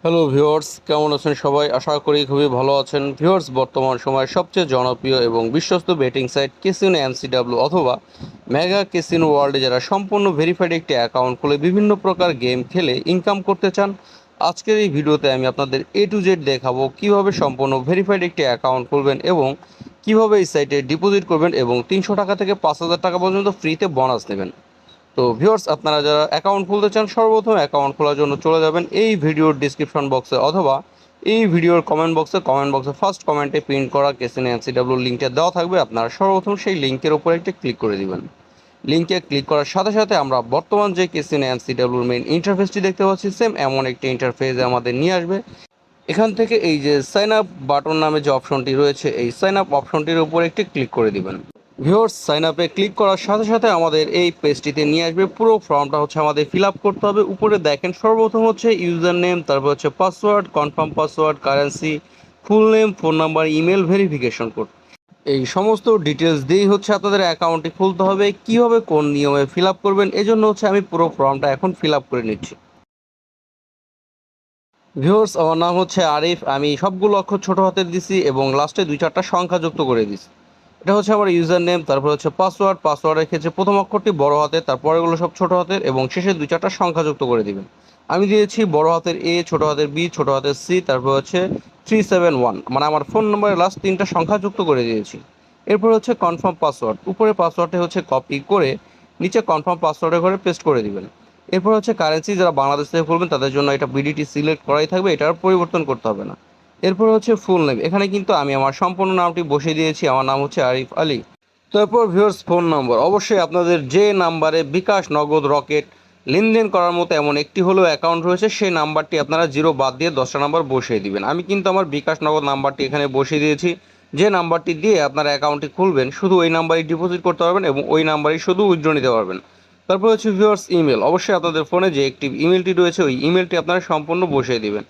Hello viewers, কেমন আছেন সবাই? আশা করি খুবই ভালো আছেন। ভিউয়ার্স, বর্তমান সময়ের সবচেয়ে জনপ্রিয় এবং বিশ্বস্ত বেটিং সাইট ক্যাসিনো এমসিডব্লিউ অথবা মেগা ক্যাসিনো ওয়ার্ল্ডে যারা সম্পূর্ণ ভেরিফাইড একটি অ্যাকাউন্ট খুলে বিভিন্ন প্রকার গেম খেলে ইনকাম করতে চান, আজকের এই ভিডিওতে আমি আপনাদের এ টু জেড দেখাবো কিভাবে সম্পূর্ণ ভেরিফাইড একটি অ্যাকাউন্ট খুলবেন এবং কিভাবে এই সাইটে ডিপোজিট করবেন এবং 300 টাকা থেকে 5,000 টাকা পর্যন্ত ফ্রিতে বোনাস নেবেন। তো ভিউয়ার্স, আপনারা যারা অ্যাকাউন্ট খুলতে চান সর্বপ্রথম অ্যাকাউন্ট খোলার জন্য চলে যাবেন এই ভিডিওর ডিসক্রিপশন বক্সে অথবা এই ভিডিওর কমেন্ট বক্সে ফার্স্ট কমেন্টে প্রিন্ট করা কেসিনো এনসিডব্লিউ লিঙ্কটা দেওয়া থাকবে। আপনারা সর্বপ্রথম সেই লিঙ্কের উপরে একটা ক্লিক করে দিবেন। লিঙ্কে ক্লিক করার সাথে সাথে আমরা বর্তমান যে কেসিনো এনসিডব্লিউর মেইন ইন্টারফেসটি দেখতে পাচ্ছি, সেম এমন একটি ইন্টারফেসে আমাদের নিয়ে আসবে। এখান থেকে এই যে সাইন আপ বাটন নামে যে অপশনটি রয়েছে, এই সাইন আপ অপশনটির উপর একটি ক্লিক করে দিবেন। ভিউয়ার্স, সাইন আপে ক্লিক করার সাথে সাথে আমাদের এই পেজটিতে নিয়ে আসবে। পুরো ফর্মটা হচ্ছে আমাদের ফিল আপ করতে হবে। উপরে দেখেন সর্বপ্রথম হচ্ছে ইউজার নেম, তারপর হচ্ছে password, confirm password, currency, full name, phone number, email, verification code, এই সমস্ত ডিটেলস দিয়েই হচ্ছে আপনাদের অ্যাকাউন্টটি খুলতে হবে। কীভাবে কোন নিয়মে ফিল আপ করবেন এজন্য হচ্ছে আমি পুরো ফর্মটা এখন ফিল আপ করে নিচ্ছি। ভিউয়ার্স, আমার নাম হচ্ছে আরিফ। আমি সবগুলো অক্ষর ছোট হাতের দিছি এবং লাস্টে 2-4টা সংখ্যা যুক্ত করে দিছি। এটা হচ্ছে আমার ইউজার নেম, তারপর হচ্ছে পাসওয়ার্ডের ক্ষেত্রে প্রথম অক্ষরটি বড় হাতের, তারপরেগুলো সব ছোট হাতের এবং শেষে 2-4টা সংখ্যা যুক্ত করে দিবেন। আমি দিয়েছি বড় হাতের এ, ছোট হাতের বি, ছোট হাতের সি, তারপর হচ্ছে 371, মানে আমার ফোন নম্বরের লাস্ট 3টা সংখ্যা যুক্ত করে দিয়েছি। এরপর হচ্ছে কনফার্ম পাসওয়ার্ড, উপরে পাসওয়ার্ডটা হচ্ছে কপি করে নিচে কনফার্ম পাসওয়ার্ডের ঘরে পেস্ট করে দিবেন। এরপর হচ্ছে কারেন্সি, যারা বাংলাদেশ থেকে খুলবেন তাদের জন্য এটা বিডিটি সিলেক্ট করাই থাকবে, এটা আর পরিবর্তন করতে হবে না। এরপর হচ্ছে ফুল নেম, এখানে কিন্তু আমি আমার সম্পূর্ণ নামটি বসিয়ে দিয়েছি, আমার নাম হচ্ছে আরিফ আলী। তারপর ভিউয়ার্স, ফোন নম্বর, অবশ্যই আপনাদের যে নাম্বারে বিকাশ, নগদ, রকেট লেনদেন করার মতো এমন একটি হলেও অ্যাকাউন্ট রয়েছে সেই নাম্বারটি আপনারা জিরো বাদ দিয়ে 10টা নাম্বার বসিয়ে দিবেন। আমি কিন্তু আমার বিকাশ, নগদ নাম্বারটি এখানে বসিয়ে দিয়েছি। যে নাম্বারটি দিয়ে আপনারা অ্যাকাউন্টটি খুলবেন শুধু ওই নাম্বারই ডিপোজিট করতে পারবেন এবং ওই নাম্বারই শুধু উইথড্র নিতে পারবেন। তারপর হচ্ছে ভিউয়ার্স ইমেল, অবশ্যই আপনাদের ফোনে যে অ্যাক্টিভ ইমেলটি রয়েছে ওই ইমেলটি আপনারা সম্পূর্ণ বসিয়ে দিবেন।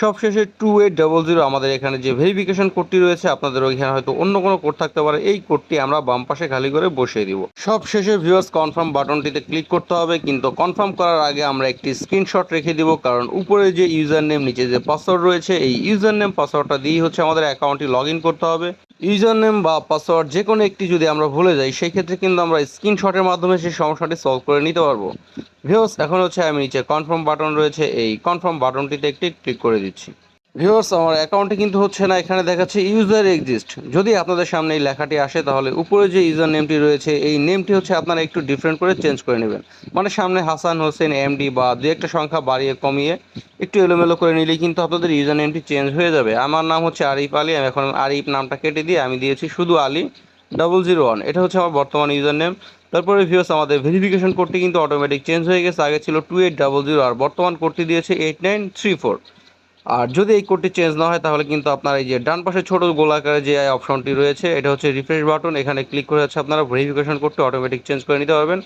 সবশেষে 2800 আমাদের এখানে যে ভেরিফিকেশন কোডটি রয়েছে, আপনাদের ওইখানে হয়তো অন্য কোনো কোড থাকতে পারে, এই কোডটি আমরা বাম পাশে খালি করে বসিয়ে দিব। সবশেষে ভিউয়ার্স কনফার্ম বাটনটিতে ক্লিক করতে হবে, কিন্তু কনফার্ম করার আগে আমরা একটি স্ক্রিনশট রেখে দিব, কারণ উপরে যে ইউজার নেম নিচে যে পাসওয়ার্ড রয়েছে এই ইউজার নেম পাসওয়ার্ডটা দিয়েই হচ্ছে আমাদের অ্যাকাউন্টটি লগ ইন করতে হবে। ইউজার নেম বা পাসওয়ার্ড যে কোনো একটি যদি আমরা ভুলে যাই সেই ক্ষেত্রে কিন্তু আমরা স্ক্রিনশটের মাধ্যমে সেই সমস্যাটি সলভ করে নিতে পারবো। ভিউয়ার্স, এখন হচ্ছে আমি নিচে কনফার্ম বাটন রয়েছে এই কনফার্ম বাটনটিতে একটি ক্লিক করে দিচ্ছি। ভিউয়ার্স, আমার অ্যাকাউন্টে কিন্তু হচ্ছে না, এখানে দেখাচ্ছে ইউজার এক্সিস্ট। যদি আপনাদের সামনে এই লেখাটি আসে তাহলে উপরে যে ইউজার নেমটি রয়েছে এই নেমটি হচ্ছে আপনারা একটু ডিফারেন্ট করে চেঞ্জ করে নেবেন। মানে সামনে হাসান হোসেন এমডি বা দু একটা সংখ্যা বাড়িয়ে কমিয়ে একটু এলোমেলো করে নিলেই কিন্তু আপনাদের ইউজার নেমটি চেঞ্জ হয়ে যাবে। আমার নাম হচ্ছে আরিফ আলী, আমি এখন আরিফ নামটা কেটে দিয়ে আমি দিয়েছি শুধু আলী 001, এটা হচ্ছে আমার বর্তমান ইউজার নেম। তারপরে ভিউয়ার্স, আমাদের ভেরিফিকেশন কোডটি কিন্তু অটোমেটিক চেঞ্জ হয়ে গেছে, আগে ছিল 2800 আর বর্তমান কোডটি দিয়েছে 8934। আর যদি এই কোডটি চেঞ্জ না হয় তাহলে কিন্তু আপনার এই যে ডান পাশে ছোট গোলাকারে যে অপশনটি রয়েছে এটা হচ্ছে রিফ্রেশ বাটন, এখানে ক্লিক করে হচ্ছে আপনারা ভেরিফিকেশন কোডটি অটোমেটিক চেঞ্জ করে নিতে পারবেন।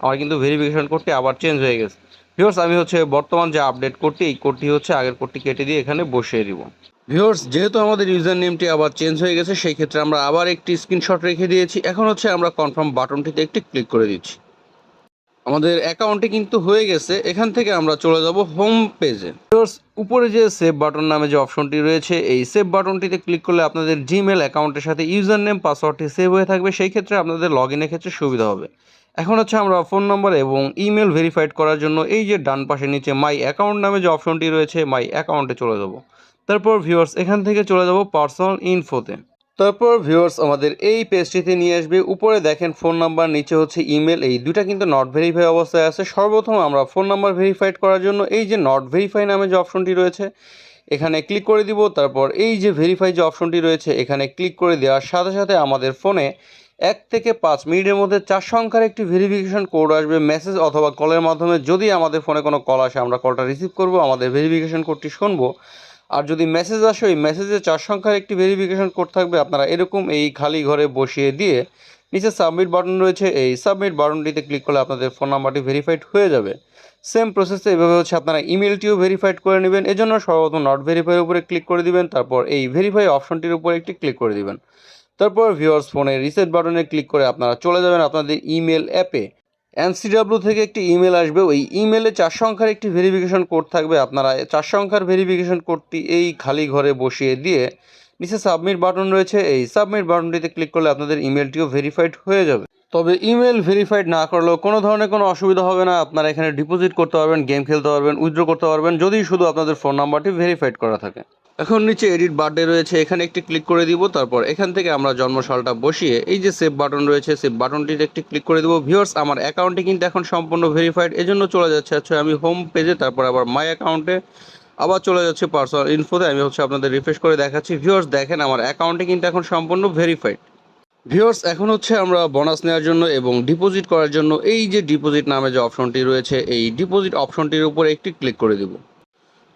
আমার কিন্তু ভেরিফিকেশন কোডটি আবার চেঞ্জ হয়ে গেছে। ভিউয়ার্স, আমি হচ্ছে বর্তমান যে আপডেট কোডটি এই কোডটি হচ্ছে আগের কোডটি কেটে দিয়ে এখানে বসিয়ে দিব। ভিউয়ার্স, যেহেতু আমাদের ইউজার নেমটি আবার চেঞ্জ হয়ে গেছে সেই ক্ষেত্রে আমরা আবার একটি স্ক্রিনশট রেখে দিয়েছি। এখন হচ্ছে আমরা কনফার্ম বাটনটিতে একটি ক্লিক করে দিচ্ছি। আমাদের অ্যাকাউন্টে কিন্তু হয়ে গেছে। এখান থেকে আমরা চলে যাব হোম পেজে। উপরে যে সেভ বাটন নামে যে অপশনটি রয়েছে এই সেভ বাটনটিতে ক্লিক করলে আপনাদের জিমেল অ্যাকাউন্টের সাথে ইউজার নেম পাসওয়ার্ডটি সেভ হয়ে থাকবে, সেই ক্ষেত্রে আপনাদের লগ ইনের ক্ষেত্রে সুবিধা হবে। এখন হচ্ছে আমরা ফোন নম্বর এবং ইমেল ভেরিফাইড করার জন্য এই যে ডান পাশে নিচে মাই অ্যাকাউন্ট নামে যে অপশনটি রয়েছে মাই অ্যাকাউন্টে চলে যাব। তারপর ভিউয়ার্স, এখান থেকে চলে যাব পার্সোনাল ইনফোতে। তারপর ভিউয়ার্স, আমাদের এই পেজটিতে নিয়ে আসবে। উপরে দেখেন ফোন নাম্বার, নিচে হচ্ছে ইমেল, এই দুটা কিন্তু নট ভেরিফাই অবস্থায় আছে। সর্বপ্রথম আমরা ফোন নাম্বার ভেরিফাইড করার জন্য এই যে নট ভেরিফাই নামে যে অপশনটি রয়েছে এখানে ক্লিক করে দিব। তারপর এই যে ভেরিফাই যে অপশনটি রয়েছে এখানে ক্লিক করে দেওয়ার সাথে সাথে আমাদের ফোনে 1 থেকে 5 মিনিটের মধ্যে 4 সংখ্যার একটি ভেরিফিকেশন কোড আসবে মেসেজ অথবা কলের মাধ্যমে। যদি আমাদের ফোনে কোনো কল আসে আমরা কলটা রিসিভ করব, আমাদের ভেরিফিকেশন কোডটি শুনবো। আর যদি মেসেজ আসে ওই মেসেজে 4 সংখ্যার একটি ভেরিফিকেশন কোড থাকবে, আপনারা এরকম এই খালি ঘরে বসিয়ে দিয়ে নিচে সাবমিট বাটন রয়েছে এই সাবমিট বাটনটিতে ক্লিক করলে আপনাদের ফোন নাম্বারটি ভেরিফাইড হয়ে যাবে। সেম প্রসেসে এভাবে হচ্ছে আপনারা ইমেলটিও ভেরিফাইড করে নেবেন। এজন্য সর্বপ্রথম নট ভেরিফাইয়ের উপরে ক্লিক করে দিবেন, তারপর এই ভেরিফাই অপশনটির উপরে একটি ক্লিক করে দিবেন। তারপর ভিউয়ার্স, ফোনে রিসেট বাটনে ক্লিক করে আপনারা চলে যাবেন আপনাদের ইমেল অ্যাপে। এনসিডাব্লিউ থেকে একটি ইমেল আসবে, ওই ইমেলে 4 সংখ্যার একটি ভেরিফিকেশন কোড থাকবে। আপনারা 4 সংখ্যার ভেরিফিকেশন কোডটি এই খালি ঘরে বসিয়ে দিয়ে নিচে সাবমিট বাটন রয়েছে, এই সাবমিট বাটনটিতে ক্লিক করলে আপনাদের ইমেলটিও ভেরিফাইড হয়ে যাবে। তবে ইমেল ভেরিফাইড না করলেও কোনো ধরনের কোনো অসুবিধা হবে না। আপনারা এখানে ডিপোজিট করতে পারবেন, গেম খেলতে পারবেন, উইথড্র করতে পারবেন, যদি শুধু আপনাদের ফোন নাম্বারটি ভেরিফাইড করা থাকে। এখন নিচে এডিট বার্থডে রয়েছে, এখানে একটি ক্লিক করে দিব। তারপর এখান থেকে আমরা জন্মসালটা বসিয়ে এই যে সেভ বাটন রয়েছে, সেভ বাটনটিতে একটি ক্লিক করে দেবো। ভিউয়ার্স, আমার অ্যাকাউন্টটি কিন্তু এখন সম্পূর্ণ ভেরিফাইড, এজন্য চলে যাচ্ছে আমি হোম পেজে, তারপর আবার মাই অ্যাকাউন্টে, আবার চলে যাচ্ছে পার্সোনাল ইনফোতে। আমি আপনাদের রিফ্রেশ করে দেখাচ্ছি। ভিউয়ার্স দেখেন, আমার অ্যাকাউন্টটি কিন্তু এখন সম্পূর্ণ ভেরিফাইড। ভিউয়ার্স, এখন আমরা বোনাস নেওয়ার জন্য এবং ডিপোজিট করার জন্য এই যে ডিপোজিট নামে যে অপশনটি রয়েছে, এই ডিপোজিট অপশনটির উপরে একটি ক্লিক করে দেব।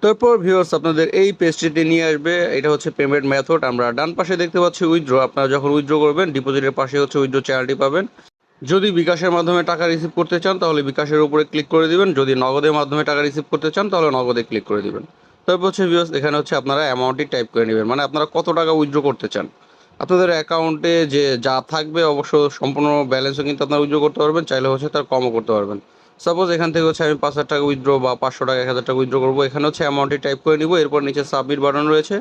তারপর ভিউয়ার্স আপনাদের এই পেজটিতে নিয়ে আসবে, এটা হচ্ছে পেমেন্ট মেথড। আমরা ডান পাশে দেখতে পাচ্ছি উইথড্র। আপনারা যখন উইথড্র করবেন, ডিপোজিটের পাশে হচ্ছে উইথড্র চ্যানেলটি পাবেন। যদি বিকাশের মাধ্যমে টাকা রিসিভ করতে চান তাহলে বিকাশের উপরে ক্লিক করে দিবেন, যদি নগদের মাধ্যমে টাকা রিসিভ করতে চান তাহলে নগদে ক্লিক করে দিবেন। তারপর ভিউয়ার্স এখানে আপনারা অ্যামাউন্টটি টাইপ করে নেবেন, মানে আপনারা কত টাকা উইথড্র করতে চান। আপনাদের অ্যাকাউন্টে যে যা থাকবে অবশ্য সম্পূর্ণ ব্যালেন্সও কিন্তু আপনারা উইথড্র করতে পারবেন, চাইলে তার কমও করতে পারবেন। সাপোজ এখান থেকে আমি 5,000 টাকা উইথড্র বা 500 টাকা 1,000 টাকা উইথড্র করবো। এখানে অ্যামাউন্টটি টাইপ করে নিব, এরপর নিচে সাবমিট বাটন রয়েছে,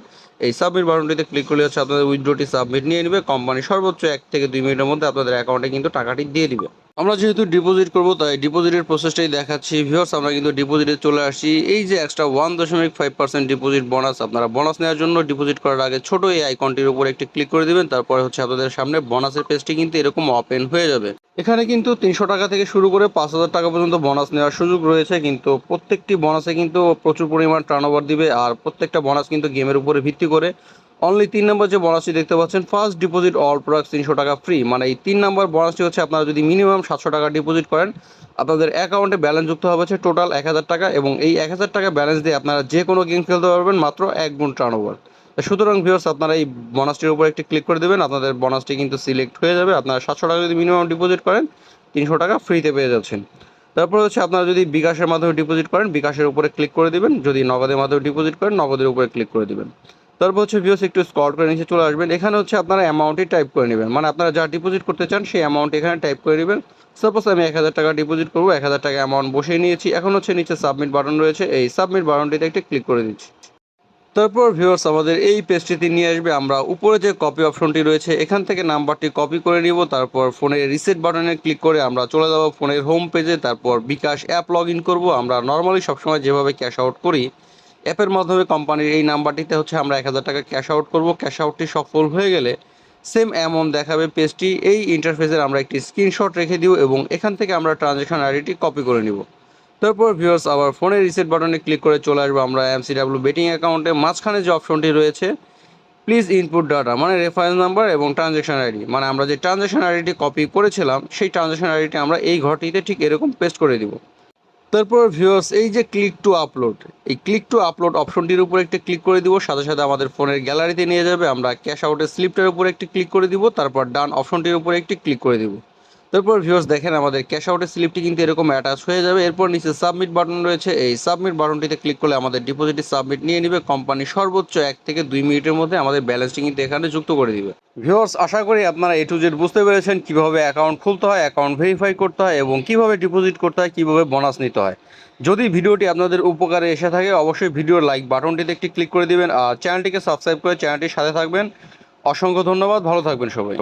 এই সাবমিট বাটনটিতে ক্লিক করলে আপনাদের উইথড্রটি সাবমিট নিয়ে নেবে। কোম্পানি সর্বোচ্চ 1 থেকে 2 মিনিটের মধ্যে আপনাদের অ্যাকাউন্টে কিন্তু টাকাটি দিয়ে দিবে। আমরা যেহেতু ডিপোজিট করব তাই ডিপোজিটের প্রসেসটাই দেখাচ্ছি। ভিউয়ার্স, আমরা কিন্তু ডিপোজিটে চলে আসি। এই যে এক্সট্রা 1.5% ডিপোজিট বোনাস, আপনারা বোনাস নেওয়ার জন্য ডিপোজিট করার আগে ছোট এই আইকনটির উপর একটি ক্লিক করে দিবেন। তারপরে আপনাদের সামনে বোনাসের পেজটি কিন্তু এরকম ওপেন হয়ে যাবে। এখানে কিন্তু 300 টাকা থেকে শুরু করে 5,000 টাকা পর্যন্ত বোনাস নেওয়ার সুযোগ রয়েছে, কিন্তু প্রত্যেকটি বোনাসে কিন্তু প্রচুর পরিমাণ টার্নওভার দিবে, আর প্রত্যেকটা বোনাস কিন্তু গেমের উপরে ভিত্তি করে। অনলি 3 নম্বর যে বোনাসটি দেখতে পাচ্ছেন, ফার্স্ট ডিপোজিট অল প্রোডাক্টস 300 টাকা ফ্রি, মানে এই 3 নম্বর বোনাসটি আপনারা যদি মিনিমাম 700 টাকা ডিপোজিট করেন, আপনাদের অ্যাকাউন্টে ব্যালেন্স যুক্ত হবে টোটাল 1,000 টাকা, এবং এই 1,000 টাকা ব্যালেন্স দিয়ে আপনারা যে কোনো গেম খেলতে পারবেন মাত্র 1 গুণ টার্নওভার। সুতরাং ভিউয়ার্স, আপনারা এই বোনাসটির উপর একটি ক্লিক করে দেবেন, আপনাদের বোনাসটি কিন্তু সিলেক্ট হয়ে যাবে। আপনারা 700 টাকা যদি মিনিমাম ডিপোজিট করেন, 300 টাকা ফ্রিতে পেয়ে যাচ্ছেন। তারপর আপনারা যদি বিকাশের মাধ্যমে ডিপোজিট করেন, বিকাশের উপরে ক্লিক করে দিবেন, যদি নগদের মাধ্যমে ডিপোজিট করেন নগদের উপরে ক্লিক করে দিবেন। তারপর ভিউয়ার্স একটু স্ক্রল করে নিচে চলে আসবেন, এখানে আপনারা অ্যামাউন্টটি টাইপ করে নেবেন, মানে আপনারা যা ডিপোজিট করতে চান সেই অ্যামাউন্ট এখানে টাইপ করে নেবেন। সাপোজ আমি 1,000 টাকা ডিপোজিট করবো, 1,000 টাকা অ্যামাউন্ট বসিয়ে নিয়েছি। এখন নিচে সাবমিট বাটন রয়েছে, এই সাবমিট বাটনটিতে একটি ক্লিক করে দিচ্ছি। তারপর ভিউয়ার্স আমাদের এই পেজটিতে নিয়ে আসবে। আমরা উপরে যে কপি অপশনটি রয়েছে এখান থেকে নাম্বারটি কপি করে নিব। তারপর ফোনের রিসেট বাটনে ক্লিক করে আমরা চলে যাব ফোনের হোম পেজে। তারপর বিকাশ অ্যাপ লগ ইন করবো। আমরা নর্মালি সবসময় যেভাবে ক্যাশ আউট করি, অ্যাপের মাধ্যমে কোম্পানির এই নাম্বারটিতে আমরা 1,000 টাকা ক্যাশ আউট করব। ক্যাশ আউটটি সফল হয়ে গেলে সেম অ্যামাউন্ট দেখাবে পেজটি। এই ইন্টারফেসের আমরা একটি স্ক্রিনশট রেখে দিব এবং এখান থেকে আমরা ট্রানজ্যাকশন আইডিটি কপি করে নিব। তারপর ভিউয়ার্স আবার ফোনের রিসেট বাটনে ক্লিক করে চলে আসবো আমরা এমসিডাব্লিউ বেটিং অ্যাকাউন্টে। মাঝখানে যে অপশনটি রয়েছে প্লিজ ইনপুট ডাটা, মানে রেফারেন্স নাম্বার এবং ট্রানজ্যাকশন আইডি, মানে আমরা যে ট্রানজ্যাকশন আইডিটি কপি করেছিলাম সেই ট্রানজ্যাকশন আইডিটি আমরা এই ঘরটিতে ঠিক এরকম পেস্ট করে দিব। তারপর ভিউয়ার্স এই যে ক্লিক টু আপলোড, এই ক্লিক টু আপলোড অপশনটির উপর একটি ক্লিক করে দিব, সাথে সাথে আমাদের ফোনের গ্যালারিতে নিয়ে যাবে। আমরা ক্যাশ আউটের স্লিপটার উপর একটি ক্লিক করে দিব, তারপর ডান অপশনটির উপর একটি ক্লিক করে দিব। তারপর ভিউয়ার্স দেখেন আমাদের ক্যাশ আউটের স্লিপটি কিন্তু এরকম অ্যাটাচ হয়ে যাবে। এরপর নিচে সাবমিট বাটন রয়েছে, এই সাবমিট বাটনটিতে ক্লিক করলে আমাদের ডিপোজিটটি সাবমিট নিয়ে নেবে। কোম্পানি সর্বোচ্চ 1 থেকে 2 মিনিটের মধ্যে আমাদের ব্যালেন্সটি কিন্তু এখানে যুক্ত করে দিবে। ভিউয়ার্স আশা করি আপনারা A to Z বুঝতে পেরেছেন কিভাবে অ্যাকাউন্ট খুলতে হয়, অ্যাকাউন্ট ভেরিফাই করতে হয় এবং কিভাবে ডিপোজিট করতে হয়, কিভাবে বোনাস নিতে হয়। যদি ভিডিওটি আপনাদের উপকারে এসে থাকে অবশ্যই ভিডিওর লাইক বাটনটিতে একটি ক্লিক করে দিবেন আর চ্যানেলটিকে সাবস্ক্রাইব করে চ্যানেলটির সাথে থাকবেন। অসংখ্য ধন্যবাদ, ভালো থাকবেন সবাই।